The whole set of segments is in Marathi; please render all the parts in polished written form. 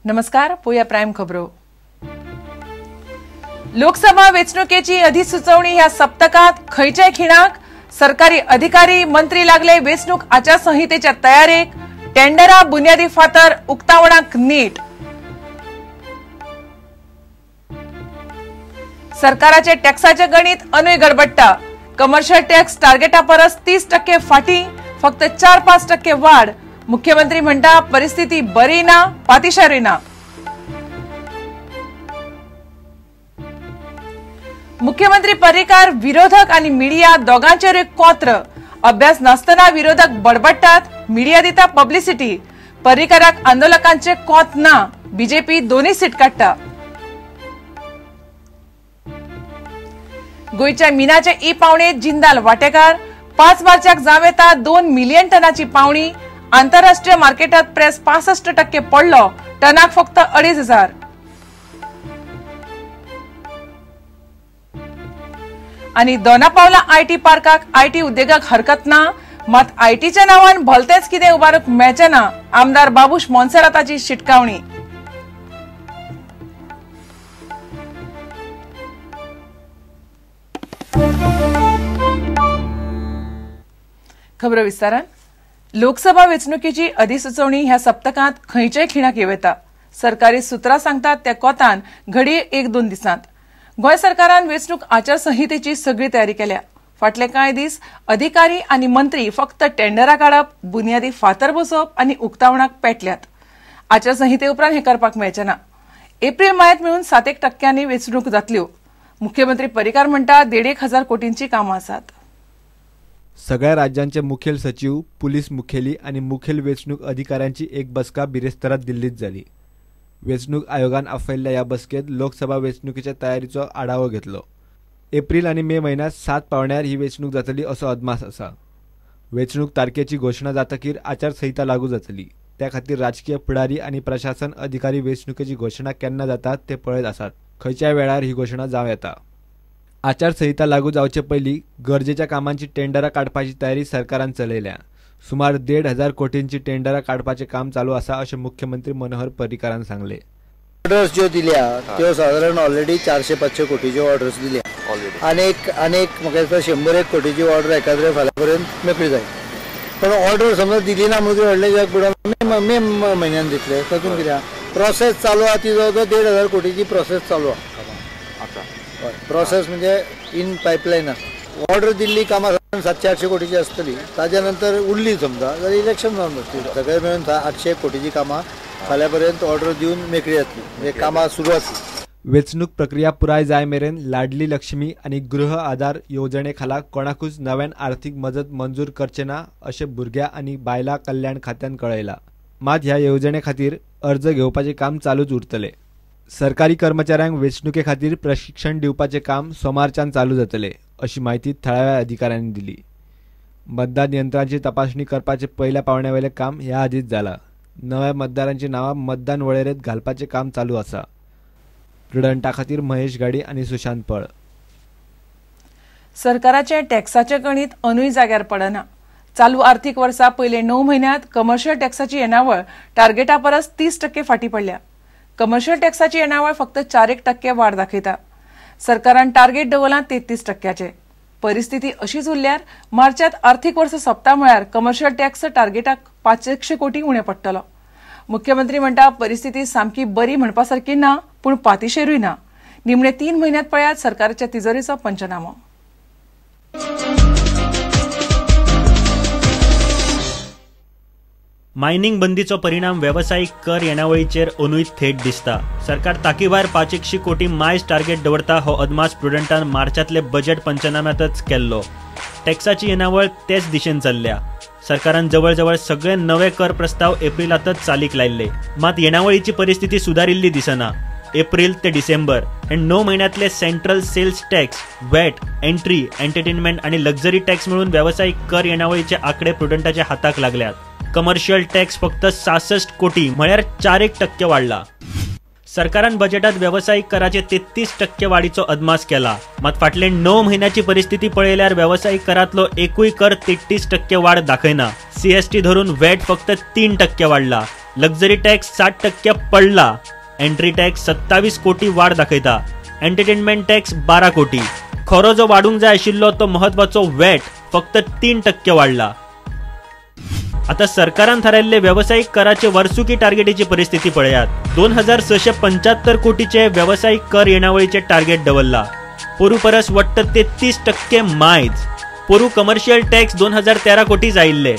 नमस्कार, पोया प्राइम खबरो। लोकसभा वेंचणुकेची अधिसुचवणी ह्या सप्तकात खंयच्याय खिणाक सरकारी अधिकारी मंत्री लागले वेंचणूक आचारसंहितेच्या तयारेक। टेंडरा बुनियादी फातर उक्तावणाक नीट। सरकाराचे टॅक्साचे गणित अनूय गडबडटा। कमर्शियल टॅक्स टार्गेटा परस 30% फाटी, फक्त 4-5% वाढ। मुख्यमंत्री म्हणटा परिस्थिती बरी ना, पातिशारी ना। मुख्यमंत्री पर्रीकार विरोधक आणि मीडिया दोगांचेर कोत्र। अभ्यास नासतना विरोधक बडबडटात, मीडिया दिता पब्लिसिटी। पर्रीकाराक आंदोलकांचे कोत ना, बीजेपी दोन्ही सीट काडटा। गोयच्या मिनाचे ई पावणेत जिंदाल वांटेकार। 5 मार्चाक जाव येता 2 मिलियन टनाची पावणी। आंतरराष्ट्रीय मार्केटात प्रेस 65% पडलो, टनाक फक्त 2,500। आणि दोनापावला आयटी पार्काक आयटी उद्योगाक हरकत ना, मात आयटीच्या नावान भलतेच कितें उबारूंक मेळचे ना। आमदार बाबूश मोन्सेराताची शिटकावणी। खबर विस्तारान। लोकसभा वेंचणुकेची अधिसुचवणी ह्या सप्तकात खंयच्याय खिणाक येता। सरकारी सुत्रां सांगतात त्या कोतान घडये 1-2 दिसांत। गोंय सरकारान वेंचणूक आचारसंहितेची सगळी तयारी केल्या। फाटले कांय दीस अधिकारी आणि मंत्री फक्त टेंडरां काडप, बुनियादी फातर बसोवप आणि उक्तावणाक पेटल्यात। आचारसंहिते उपरांत हे करपाक मेळचे ना। एप्रिल मायात मेळून 7% वेंचणूक जातल्यो। मुख्यमंत्री पर्रीकार म्हणटा 1,500 कोटींची कामां आसात। सगळ्या राज्यांचे मुखेल सचिव, पोलीस मुखेली आणि मुखेल वेंचणूक अधिकाऱ्यांची एक बसका बिरेस्तारात दिल्लीत जाली। वेंचणूक आयोगान आपयल्ल्या या बसकेत लोकसभा वेंचणुकेच्या तयारीचो आढावो घेतलो। एप्रिल आणि मे महिन्यात 7 पावण्यार ही वेंचणूक जातली असो अदमास आसा। वेंचणूक तारखेची घोषणा जातकीर आचारसंहिता लागू जातली। त्या खातीर राजकीय फुडारी आणि प्रशासन अधिकारी वेंचणुकेची घोषणा केन्ना जातात ते पळयत आसात। खंयच्या वेळार ही घोषणा जाव येता। आचारसंहिता लागू जावचे पयलीं गरजेच्या कामांची टेंडरां काडपाची तयारी सरकारान चलयल्या। सुमार 1,500 कोटींची टेंडरां काडपाचे काम चालू आसा अशें मुख्यमंत्री मनोहर पर्रीकारान सांगले। ऑर्डर्स ज्यो दिल्या त्यो साधारण ऑलरेडी 400-500 कोटीच्यो ऑर्डर्स दिल्या। अनेक म्हाका दिसता 100-1 कोटीची ऑर्डर एकाद्रे फाल्यां पर्यंत मेकळी जाय। पण ऑर्डर समजा दिली ना म्हणून व्हडले जग बुडोवन मे म्हयन्यान दितले। तातूंत कित्याक प्रोसेस चालू आहा ती जवळ 1,500 कोटीची प्रोसेस चालू आहा। प्रोसेस म्हणजे इन पायपलायन ऑर्डर दिल्ली कामां 700-800 कोटीची आसतली। ताज्या नंतर उरली समजा जाल्यार इलेक्शन जावन बसतली। सगळे मेळून 800 कोटीची कामां फाल्यां पर्यंत ऑर्डर दिवन मेकळी जातली, म्हणजे कामां सुरू आसली। वेंचणूक प्रक्रिया पुराय जाय मेरेन लाडली लक्ष्मी आणि गृह आधार येवजणे खाला कोणाकूच नव्यान आर्थीक मजत मंजूर करचे ना अशें भुरग्यां आणि बायलां कल्याण खात्यान कळयला। मात ह्या येवजणे खातीर अर्ज घेवपाचे काम चालूच उरतले। सरकारी कर्मचाऱ्यांक वेंचणुके खातीर प्रशिक्षण दिवपाचे काम सोमारच्यान चालू जातले अशी माहिती थळाव्या अधिकाऱ्यांनी दिली। मतदान यंत्रांची तपासणी करपाचे पहिल्या पावण्यावेले काम ह्या आधीच जाला। नव्या मतदारांची नावां मतदान वळेरेंत घालपाचे काम चालू आसा। प्रुडंटा खातीर महेश गाडी आणि सुशांत पळ। सरकाराचे टॅक्साचे गणित अनूय जाग्यार पडना। चालू आर्थीक वर्सा पयले 9 म्हयन्यांत कमर्शियल टॅक्साची येणावळ टार्गेटा परस 30% फाटी पडल्या। कमर्शियल टॅक्साची येणावळ फक्त 4% वाढ दाखयता। सरकारान टार्गेट दवरला 33%चे। परिस्थिती अशीच उरल्यार मार्चात आर्थीक वर्स सोंपता म्हळ्यार कमर्शियल टॅक्स टार्गेटाक 500 कोटी उणे पडटलो। मुख्यमंत्री म्हणटा परिस्थिती सामकी बरी म्हणपासारखी ना, पूण पातिशेरूय ना। निमणे 3 म्हयन्यांत पळयात सरकाराच्या तिजोरीचो पंचनामो। मायनिंग बंदीचो परिणाम व्यावसायिक कर येणावळीचेर अनूय थेट दिसता। सरकार ताकीभायर 500 कोटी मायज टार्गेट दवरता हो अदमास प्रुडंटान मार्चातले बजेट पंचनाम्यातच केल्लो। टॅक्साची येणावळ तेच दिशेन चल्ल्या। सरकारान जवळ सगळे नवे कर प्रस्ताव एप्रिलातच चालीक लायल्ले, मात येणावळीची परिस्थिती सुदारिल्ली दिसना। एप्रिल ते डिसेंबर हे 9 महिन्यातले central sales tax, VAT, entry, entertainment आणि लक्झरी टॅक्स मिळून व्यावसायिक कर येणावळीचे आकडे प्रुडंटाच्या हाताक लागल्यात। कमर्शियल टॅक्स फक्त 66 कोटी म्हळ्यार 4% वाढला। सरकारान बजेटात व्यावसायिक कराचे 33% वाढीचो अदमास केला, मात फाटले 9 महिन्याची परिस्थिती पळयल्यार व्यावसायिक करातलो एकूय कर 33% वाढ दाखयना। सीएसटी धरून वॅट फक्त 3% वाढला। लक्झरी टॅक्स 60% पडला. एंट्री टॅक्स 27 कोटी वाढ दाखयता. एंटरटेनमेंट टॅक्स 12 कोटी. खरो जो वाढूंक जाय आशिल्लो तो महत्वाचो वॅट फक्त 3% वाढला. आता सरकारान थारायल्ले व्यावसायिक कराचे वर्सुकी टार्गेटीची परिस्थिती पळयात. 2675 कोटीचे व्यावसायिक कर येणावळीचे टार्गेट दवरला. पोरू परस वट्ट 33% मायज. पोरू कमर्शियल टॅक्स 2013 कोटी जायिल्ले.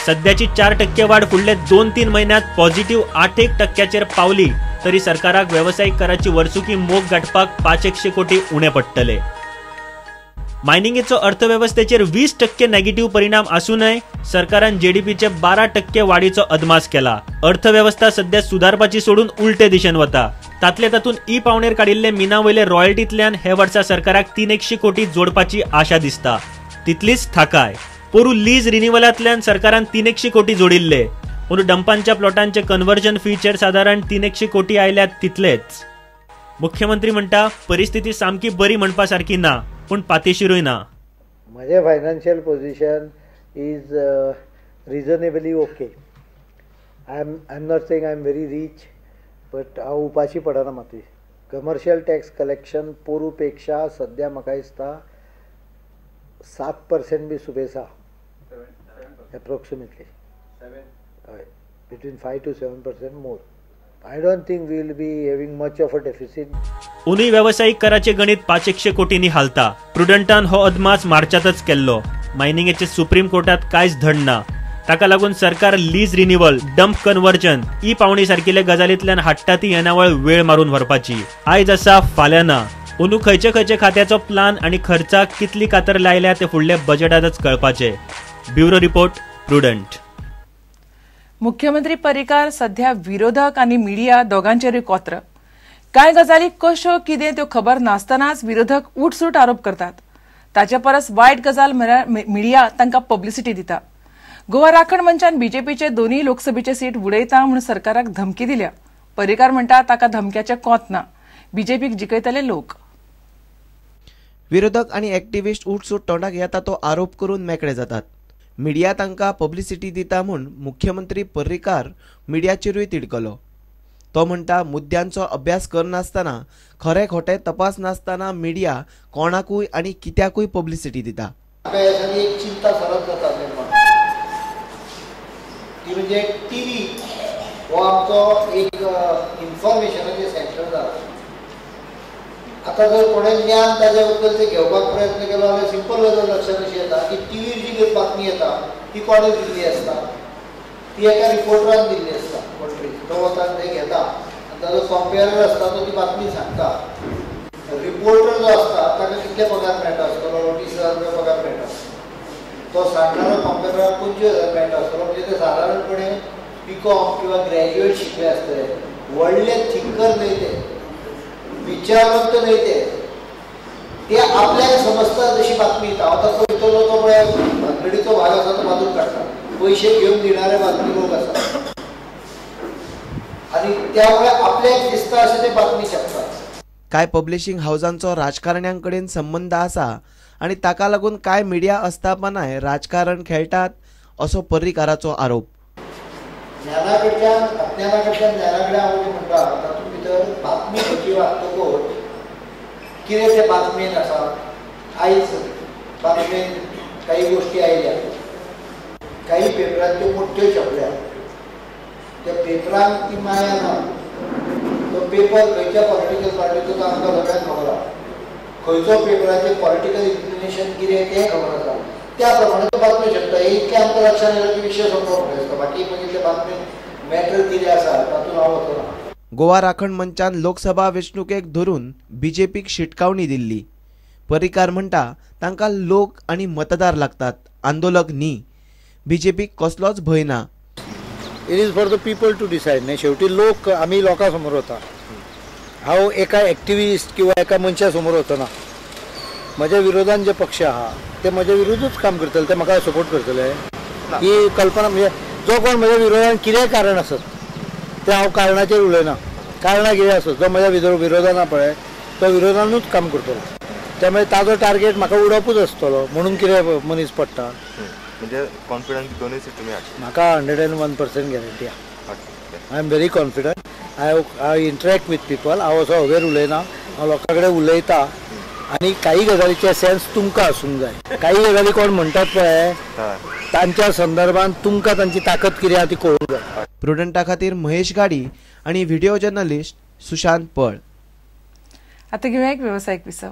सध्याची 4% वाढ फुडले 2-3 महिन्यात पॉझिटिव्ह 8% पावली तरी सरकाराक व्यावसायिक कराची वर्सुकी मोग गाठपाक 500 कोटी उणे पडटले. मायनिंगेचो अर्थव्यवस्थेचेर 20% नेगेटिव्ह परिणाम आसूनय सरकारान जीडीपीचे 12% वाढीचो अदमास केला. अर्थव्यवस्था सध्या सुधारपाची सोडून उलटे दिशेन वता. तातले तातून ई पावणेर काडिल्ले मिनावयले रॉयल्टींतल्यान हे वर्सा सरकाराक 300 कोटी जोडपाची आशा दिसता. तितलीच थाकाय. पोरू लीज रिन्युवलांतल्यान सरकारान 300 कोटी जोडिल्ले. पूण डंपांच्या प्लॉटांचे कन्वर्जन फीचेर साधारण 300 कोटी आयल्यात तितलेच. मुख्यमंत्री म्हणटा परिस्थिती सामकी बरी म्हणपा सारखी ना पण पातेशिरूय ना. माझे financial position is reasonably okay. I am not saying I am very rich but हांव उपाशी पडना मातूय. कमर्शियल टॅक्स कलेक्शन पोरूपेक्षा सध्या म्हाका दिसता 7% बी सुबेसा एप्रोक्सिमेटली. हय, between 5 to 7% more. I don't think we will be having much of a deficit. उनी व्यावसायिक कराचे गणित 500 कोटींनी हालता. प्रुडंटान हो अदमास मार्चातच केल्लो. मायनिंगेचे सुप्रीम कोर्टात कांयच धड ना. ताका लागून सरकार lease renewal, dump conversion, E पावणी सारकिले गजालींतल्यान हाडटा ती येणावळ वेळ मारून व्हरपाची. आयज आसा फाल्यां ना. अंदू खंयचे खंयचे खात्याचो प्लान आणि खर्चाक कितली कातर लायल्या ते फुडले बजेटातच कळपाचे. Bureau report, Prudent. मुख्यमंत्री पर्रीकार सध्या विरोधक आणि मिडिया दोगांचेरूय कोत्र. कांय गजाली कश्यो कितें त्यो खबर नासतनाच विरोधक उठसूट आरोप करतात. ताचे परस वायट गजाल म्हळ्यार मिडिया तांकां पब्लिसिटी दिता. गोवा राखण मंचान बीजेपीचे दोनूय लोकसभेचे सीट उडयता म्हूण सरकाराक धमकी दिल्या. पर्रीकार म्हणटा ताका धमक्याचे कोंत ना. बीजेपीक जिखयतले लोक. विरोधक आणि एक्टिविस्ट उठसूट तोंडाक येता तो आरोप करून मेकळे जातात. मिडिया तांकां पब्लिसिटी दिता म्हूण मुख्यमंत्री पर्रीकार मिडियाचेरूय तिडकलो. तो म्हणटा मुद्द्यांचो अभ्यास करनासतना, खरे खोटे तपास नासतना मिडिया कोणाकूय आनी कित्याकूय पब्लिसिटी दिता. एक चिंता सरत जाता ती म्हणजे टीव्ही हो आमचो एक इन्फॉर्मेशनाचे सेंटर जाला. आता जर कोणे ज्ञान ताजे बद्दल ते घेवपाक प्रयत्न केलो जाल्यार सिंपल गजाल लक्षात अशी येता की टीव्हीर जी बातमी येता ती कोणे दिल्ली आसता, ती एका रिपोर्टरान दिल्ली आसता. कोण तो वता ते घेता आनी ताजो कंपेरर आसता तो ती बातमी सांगता. रिपोर्टर जो आसता ताका कितले पगार मेळटा आसतलो? 20,000 रुपया पगार मेळटा. तो सांगणारो कंपेरराक 25,000 मेळटा आसतलो. म्हणजे ते सादारणपणे बीकॉम किंवा ग्रॅज्युएट शिकले आसतले. व्हडले थिंकर न्हय ते, विचारवंत नाही ते आपल्याला समजता जशी बातमी येता. आता पळयतलो तो पळय भानगडीचो भाग आसा तो बाजूक काडटा. पैसे घेवन दिणारे बातमी लोक आसा आणि त्यामुळे आपल्याक दिसता अशें ते बातमी छापतात. काय पब्लिशिंग हाऊसांचो राजकारण्यांकडेन संबंध आसा आणि ताका लागून काय मिडिया अस्थापनाय राजकारण खेळटात असो पर्रीकाराचो आरोप. ज्ञानाकडच्यान अज्ञानाकडच्यान ज्ञानाकडे हांव म्हणटा तातूंत भितर बातमी खंयची वाचतकच कितें ते बातमेन आसा. आयज बातमेन काही गोष्टी आयल्या, काही पेपरांत त्यो मोठ्यो छापल्या. त्या पेपरांक ती माया ना. तो पेपर खंयच्या पॉलिटिकल पार्टीचो तो आमकां सगळ्यांक खबर आसा. खंयचो पेपराचेर पॉलिटिकल इन्क्लिनेशन कितें तें खबर आसा. त्या प्रमाणे तो बातमी छापता. हे इतकें आमकां लक्षात येता की विशय सोंपलो म्हणटा दिसता. बाकी म्हणजे त्या बातमेन मॅटर कितें आसा तातूंत हांव वचना. गोवा राखण मंचान लोकसभा वेंचणुकेक धरून बीजेपीक शिटकावणी दिल्ली. पर्रीकार म्हणटा तांकां लोक आनी मतदार लागतात, आंदोलक न्ही. बीजेपीक कसलोच भंय ना. It is for the people to decide. न्ही शेवटी लोक आमी लोकां समोर वता. हांव एका एक्टिविस्ट किंवा एका मनशा समोर वचना. म्हज्या विरोधान जे पक्ष आहा ते म्हज्या विरोधूच काम करतले, ते म्हाका सपोर्ट करतले ही कल्पना. म्हणजे जो कोण म्हज्या विरोधान कितेंय कारण आसत ते हांव कारणाचेर उलयना. कारणां कितें आसत जो म्हज्या विरोधान आहा पळय तो विरोधानूच काम करतलो. त्यामुळे ताजो टार्गेट म्हाका उडोवपूच आसतलो म्हणून कितें मनीस पडटा. म्हणजे कॉन्फिडन्स दोनूय सीट तुमी हाडटा. म्हाका 101% गॅरंटी आहा. I am very confident. I interact with people. हांव असो हवेर उलयना, हांव लोकां कडेन उलयता. आनी काही गजालीचे सेन्स तुमकां आसूंक जाय. काही गजाली कोण म्हणटात पळय तांच्या संदर्भात तुमकां तांची ताकद कितें आहा ती कळूंक जाय. प्रुडंटा खातीर महेश गाडी आणि व्हिडिओ जर्नलिस्ट सुशांत पळ. आता घेऊया एक व्यावसायिक विसव.